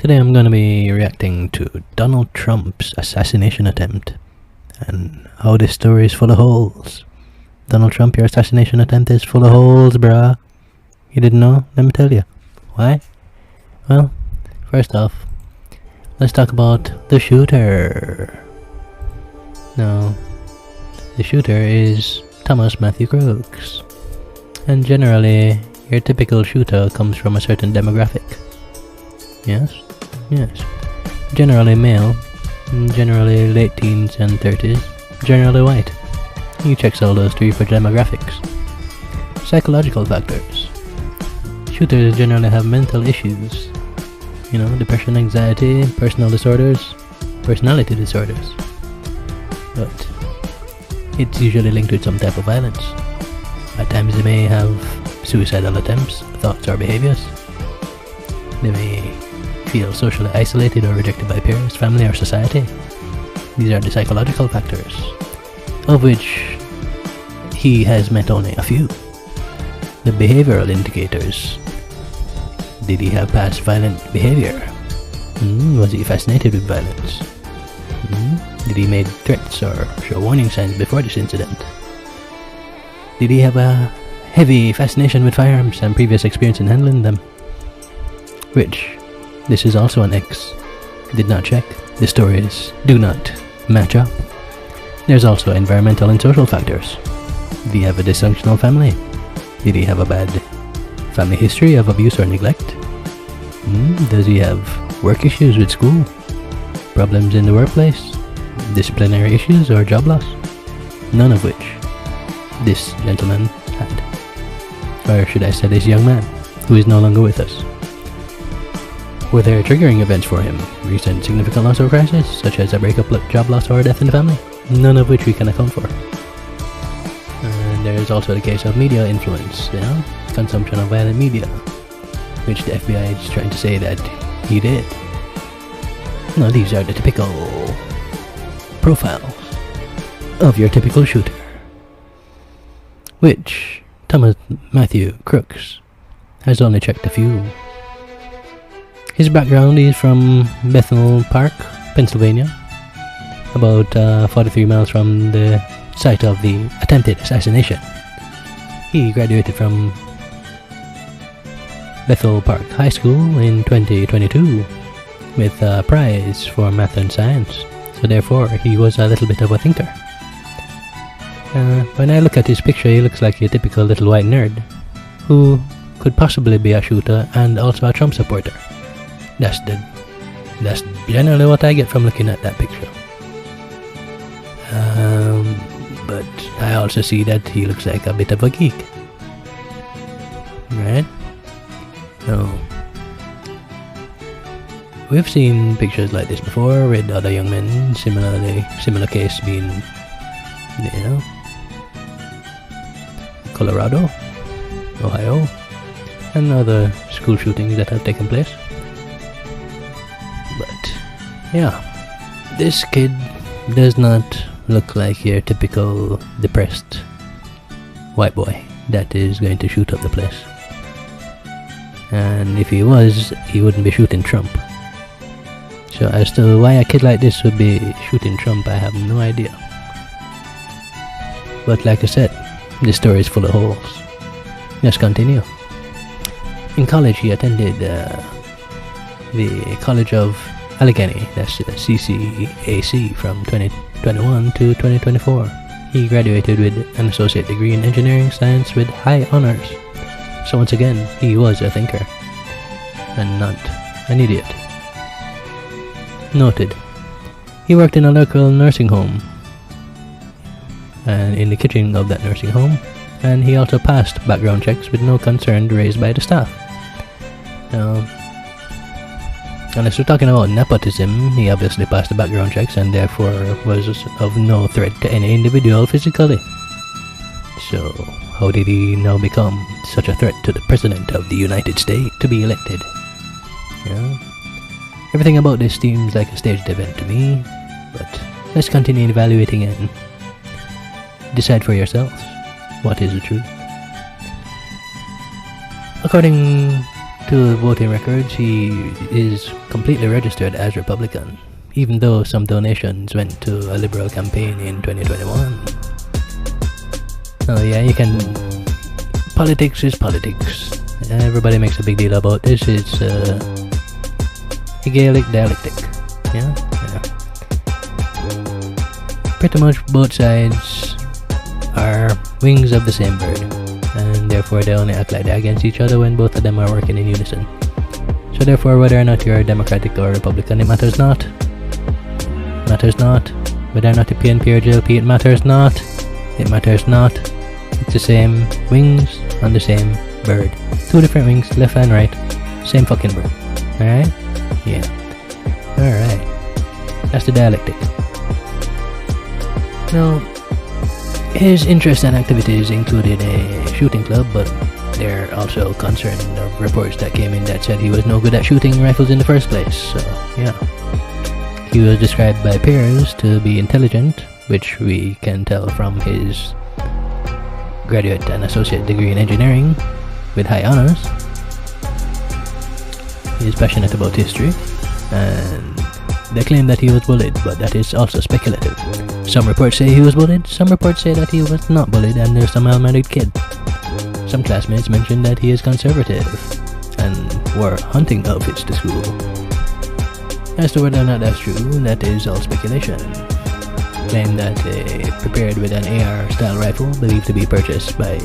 Today I'm going to be reacting to Donald Trump's assassination attempt and how this story is full of holes. Donald Trump, your assassination attempt is full of holes, bruh. You didn't know? Let me tell you. Why? Well, first off, let's talk about the shooter. Now, the shooter is Thomas Matthew Crooks. And generally, your typical shooter comes from a certain demographic. Yes? Yes. Generally male, generally late teens and 30s, generally white. He checks all those three for demographics. Psychological factors. Shooters generally have mental issues. You know, depression, anxiety, personal disorders, personality disorders. But it's usually linked with some type of violence. At times they may have suicidal attempts, thoughts or behaviors. They may feel socially isolated or rejected by peers, family or society. These are the psychological factors, of which he has met only a few. The behavioral indicators. Did he have past violent behavior? Was he fascinated with violence? Did he make threats or show warning signs before this incident? Did he have a heavy fascination with firearms and previous experience in handling them? Which, this is also an X. Did not check. The stories do not match up. There's also environmental and social factors. Did he have a dysfunctional family? Did he have a bad family history of abuse or neglect? Does he have work issues with school? Problems in the workplace? Disciplinary issues or job loss? None of which this gentleman had. Or should I say this young man, who is no longer with us. Were there triggering events for him? Recent significant loss or crisis, such as a breakup, job loss or death in the family? None of which we can account for. And there is also the case of media influence, you know? Consumption of violent media, which the FBI is trying to say that he did. Now these are the typical profiles of your typical shooter, which Thomas Matthew Crooks has only checked a few. His background is from Bethel Park, Pennsylvania, about 43 miles from the site of the attempted assassination. He graduated from Bethel Park High School in 2022 with a prize for math and science, so therefore he was a little bit of a thinker. When I look at his picture, he looks like a typical little white nerd who could possibly be a shooter and also a Trump supporter. That's generally what I get from looking at that picture. But I also see that he looks like a bit of a geek. Right? So, we've seen pictures like this before with other young men, similar case being, you know, Colorado, Ohio, and other school shootings that have taken place. But, yeah, this kid does not look like your typical depressed white boy that is going to shoot up the place. And if he was, he wouldn't be shooting Trump. So as to why a kid like this would be shooting Trump, I have no idea. But like I said, this story is full of holes. Let's continue. In college, he attended the College of Allegheny, that's CCAC, from 2021 to 2024. He graduated with an associate degree in engineering science with high honors. So once again, he was a thinker, and not an idiot. Noted. He worked in a local nursing home, and in the kitchen of that nursing home, and he also passed background checks with no concern raised by the staff. Now, unless we're talking about nepotism, he obviously passed the background checks and therefore was of no threat to any individual physically. So, how did he now become such a threat to the President of the United States to be elected? Yeah. Everything about this seems like a staged event to me, but let's continue evaluating and decide for yourselves what is the truth. According to voting records, he is completely registered as Republican, even though some donations went to a Liberal campaign in 2021. Oh yeah, you can... Politics is politics. Everybody makes a big deal about this. It's Hegelic dialectic. Yeah? Pretty much both sides are wings of the same bird, and therefore they only act like they're against each other when both of them are working in unison. So therefore, whether or not you're Democratic or Republican, it matters not. Matters not. Whether or not you PNP or JLP, it matters not. It matters not. It's the same wings on the same bird. Two different wings, left and right. Same fucking bird. Alright? Yeah. Alright. That's the dialectic. Now, his interests and activities included a shooting club, but there are also concerned of reports that came in that said he was no good at shooting rifles in the first place, so yeah. He was described by peers to be intelligent, which we can tell from his graduate and associate degree in engineering with high honors. He is passionate about history, and they claim that he was bullied, but that is also speculative. Some reports say he was bullied, some reports say that he was not bullied and there's a malmarried kid. Some classmates mentioned that he is conservative and wore hunting outfits to school. As to whether or not that's true, that is all speculation. Claim that prepared with an AR-style rifle believed to be purchased by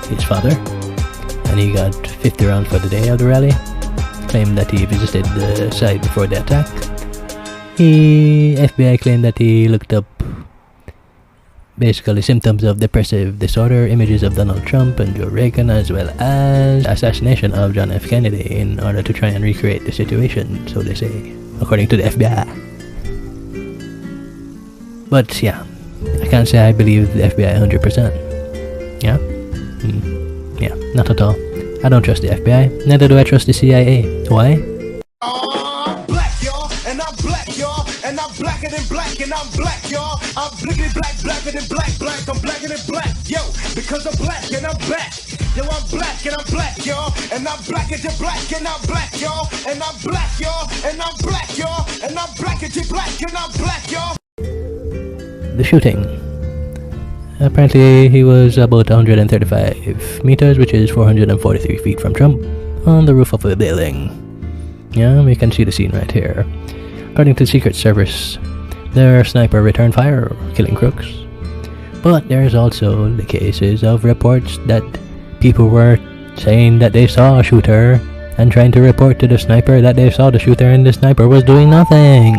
his father, and he got 50 rounds for the day of the rally. Claimed that he visited the site before the attack. FBI claimed that he looked up basically symptoms of depressive disorder, images of Donald Trump and Joe Reagan, as well as assassination of John F. Kennedy in order to try and recreate the situation, so they say, according to the FBI. But yeah, I can't say I believe the FBI 100%. Yeah? Yeah, not at all. I don't trust the FBI, neither do I trust the CIA. Why? I'm black, y'all, and I'm black, y'all, and I'm blacker than black, and I'm black, y'all. I'm blickety black, blacker than black, I'm blacker than black, yo, because I'm black and I'm back. Yo, I'm black and I'm black, y'all, and I'm blacker than black, and I'm black, y'all, and I'm black, y'all, and I'm black, y'all, and I'm blacker than black, and I'm black, y'all. The shooting. Apparently he was about 135 meters, which is 443 feet from Trump, on the roof of a building. Yeah, we can see the scene right here. According to the Secret Service, their sniper returned fire, killing crooks. But there's also the cases of reports that people were saying that they saw a shooter and trying to report to the sniper that they saw the shooter and the sniper was doing nothing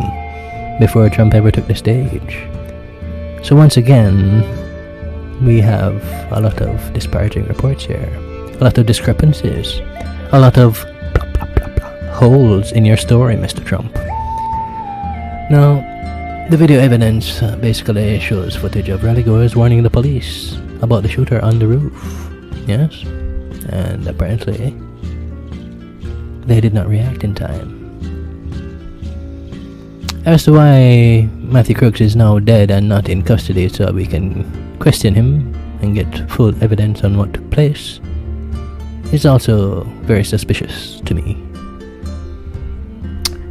before Trump ever took the stage. So once again, we have a lot of disparaging reports here, a lot of discrepancies, a lot of blah, blah, blah, blah, holes in your story, Mr. Trump. Now, the video evidence basically shows footage of rallygoers warning the police about the shooter on the roof. Yes, and apparently they did not react in time. As to why Matthew Crooks is now dead and not in custody so we can question him and get full evidence on what took place is also very suspicious to me.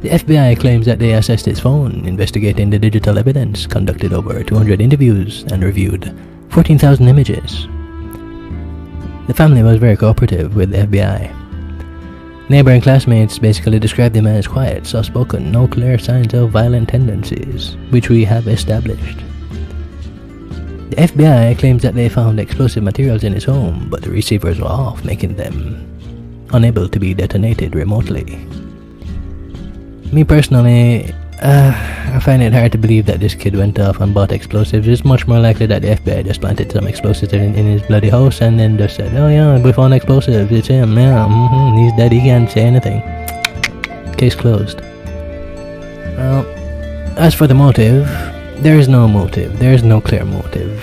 The FBI claims that they assessed its phone, investigating the digital evidence, conducted over 200 interviews, and reviewed 14,000 images. The family was very cooperative with the FBI. Neighboring classmates basically described him as quiet, soft-spoken, no clear signs of violent tendencies, which we have established. The FBI claims that they found explosive materials in his home, but the receivers were off, making them unable to be detonated remotely. Me personally, I find it hard to believe that this kid went off and bought explosives. It's much more likely that the FBI just planted some explosives in his bloody house and then just said, oh yeah, we found explosives, it's him, yeah, he's dead, he can't say anything. Case closed. Well, as for the motive, there is no motive, there is no clear motive.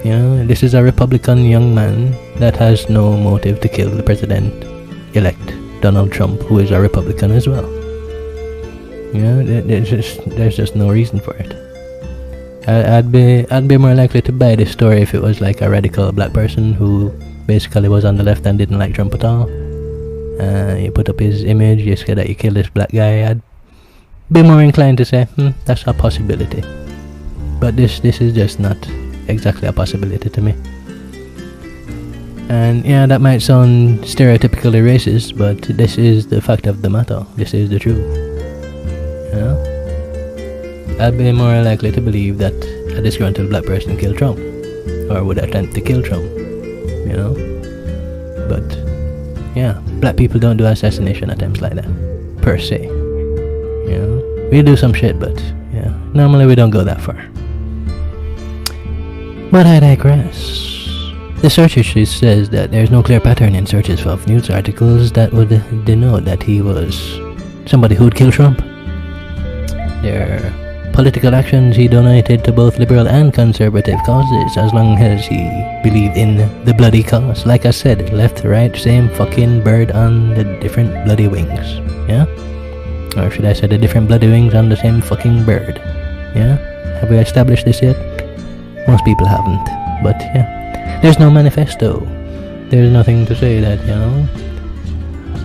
You know, this is a Republican young man that has no motive to kill the president-elect Donald Trump, who is a Republican as well. You know, there's just no reason for it. I'd be more likely to buy this story if it was like a radical black person who basically was on the left and didn't like Trump at all, You put up his image, you say that you killed this black guy, I'd be more inclined to say, that's a possibility. But this is just not exactly a possibility to me. And yeah, that might sound stereotypically racist, but this is the fact of the matter. This is the truth. You know? I'd be more likely to believe that a disgruntled black person killed Trump, or would attempt to kill Trump. You know? But yeah, black people don't do assassination attempts like that, per se. You know? We do some shit, but yeah, normally we don't go that far. But I digress. The search history says that there's no clear pattern in searches of news articles that would denote that he was somebody who'd kill Trump. Their political actions, he donated to both liberal and conservative causes as long as he believed in the bloody cause. Like I said, left, right, same fucking bird on the different bloody wings. Yeah? Or should I say the different bloody wings on the same fucking bird. Yeah? Have we established this yet? Most people haven't. But yeah. There's no manifesto. There's nothing to say that, you know,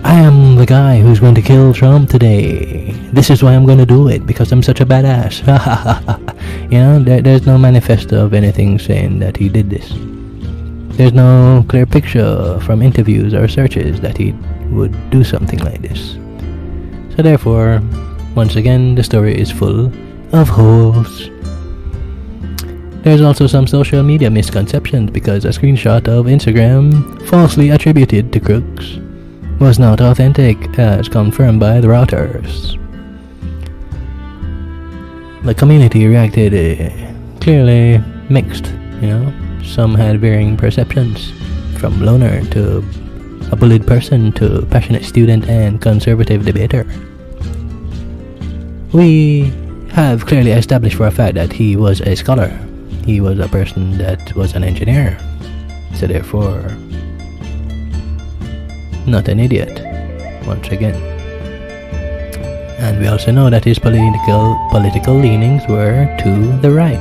I am the guy who's going to kill Trump today. This is why I'm going to do it, because I'm such a badass. You know, there's no manifesto of anything saying that he did this. There's no clear picture from interviews or searches that he would do something like this. So therefore, once again, the story is full of holes. There's also some social media misconceptions because a screenshot of Instagram falsely attributed to Crooks was not authentic as confirmed by the routers. The community reacted clearly mixed, you know. Some had varying perceptions, from loner to a bullied person to passionate student and conservative debater. We have clearly established for a fact that he was a scholar. He was a person that was an engineer, so therefore not an idiot, once again. And we also know that his political leanings were to the right,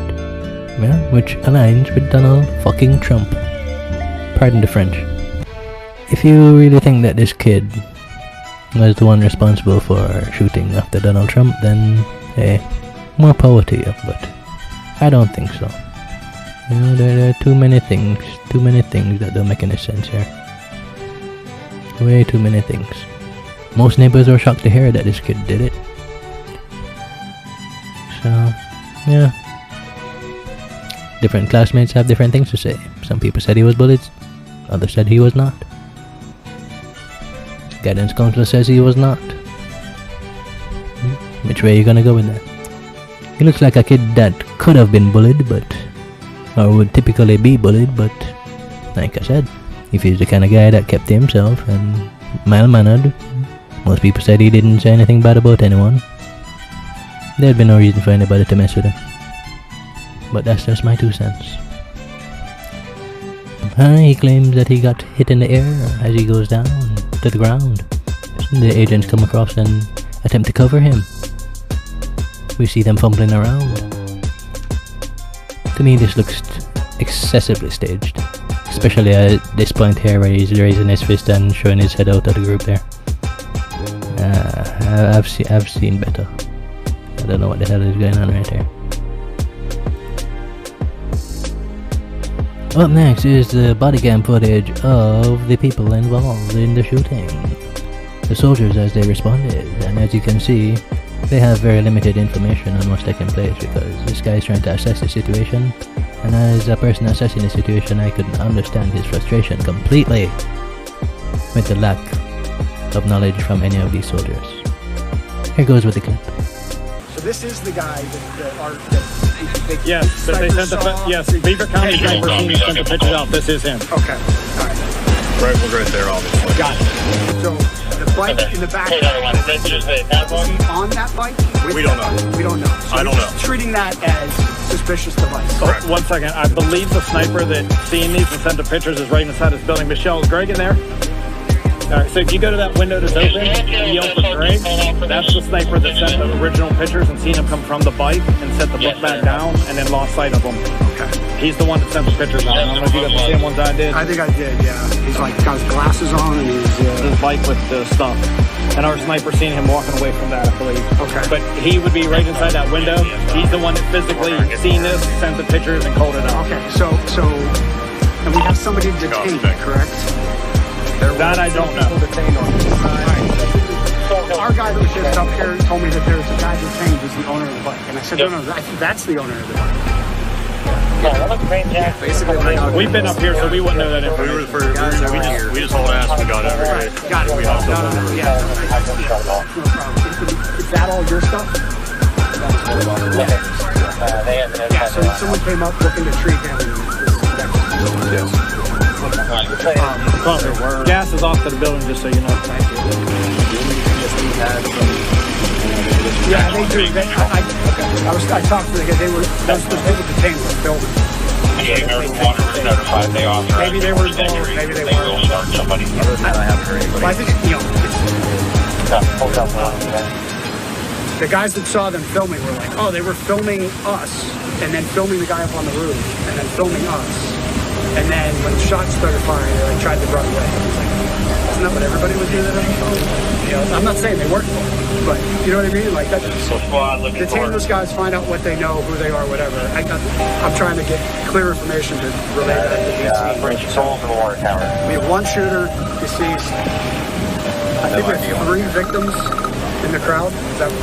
yeah, which aligns with Donald fucking Trump. Pardon the French. If you really think that this kid was the one responsible for shooting after Donald Trump, then hey, more power to you, but I don't think so. You know, there are too many things that don't make any sense here. Way too many things. Most neighbors were shocked to hear that this kid did it. So, yeah. Different classmates have different things to say. Some people said he was bullied, others said he was not. Guidance counselor says he was not. Which way are you gonna go with that? He looks like a kid that could have been bullied, or would typically be bullied, but like I said, if he's the kind of guy that kept to himself and mild-mannered, most people said he didn't say anything bad about anyone, there'd be no reason for anybody to mess with him. But that's just my 2 cents. He claims that he got hit in the air as he goes down to the ground. The agents come across and attempt to cover him. We see them fumbling around. To me, this looks excessively staged, especially at this point here where he's raising his fist and showing his head out of the group there. I've seen better. I don't know what the hell is going on right here. Up next is the body cam footage of the people involved in the shooting. The soldiers as they responded, and as you can see, they have very limited information on what's taking place because this guy is trying to assess the situation, and as a person assessing the situation, I could understand his frustration completely with the lack of knowledge from any of these soldiers. Here goes with the clip. So this is the guy that yes, but they sent Beaver County sniper team sent the pictures out. This is him. Okay, all right. Rifle's right there, obviously. Got it. So the bike in the back. Is he on that bike? We don't know. We don't know. So I don't know. Treating that as suspicious device. Oh, 1 second. I believe the sniper that seen these and sent the pictures is right inside this building. Michelle, is Greg in there? Alright, so if you go to that window that's open, you yell for Greg, that's the sniper that sent the original pictures and seen him come from the bike and set the book back down and then lost sight of him. Okay. He's the one that sent the pictures out. I don't know if you got the same ones I did. I think I did, yeah. He's like got his glasses on and he's His bike with the stuff. And our sniper seen him walking away from that, I believe. Okay. But he would be right inside that window. He's the one that physically seen this, sent the pictures, and called it out. okay. So and we have somebody detained, correct? That I don't know. Our guy that was just up here told me that there was a guy detained who's the owner of the bike. And I said, no, I think that's the owner of the bike. Basically, We've been up here, so we wouldn't know that information. We just hold ass and we got every day. Got it. We hopped up over. Yeah. No problem. Is that all your stuff? Yeah, so someone came up looking to treat him. Gas is off to the building, just so you know. Thank you. Yeah, they do. I talked to the guy. They were detained in the building. Maybe they were involved. Maybe they weren't. Well, I think, you know, the guys that saw them filming were like, oh, they were filming us and then filming the guy up on the roof and then filming us. And then when the shots started firing, they like tried to run away. Isn't that what everybody was doing? You know, I'm not saying they weren't, but you know what I mean? Like that. Detain those guys, find out what they know, who they are, whatever. I'm trying to get clear information to relay that to the team. We have one shooter deceased. I think we have 3 victims in the crowd.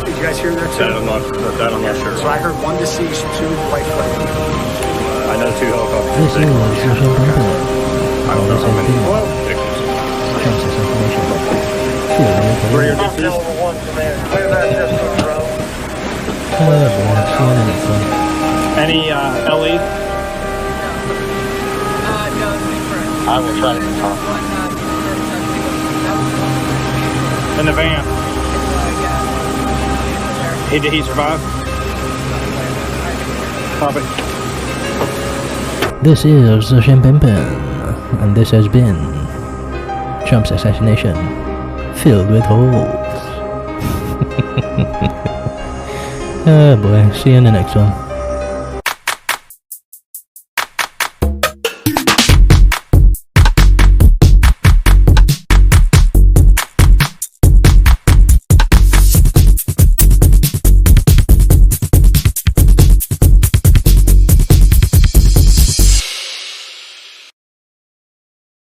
Did you guys hear that too? That I'm not sure. So I heard 1 deceased, 2 white flags. I know 2 helicopters. This is Assassination Attempt. I don't know how many victims. Trump's Assassination. Field with Where you're holes. deceased. Any LE? I will try to talk. In the van. Did he survive? Copy. This is the Champagne Pen, and this has been Trump's Assassination, filled with holes. Oh boy, see you in the next one.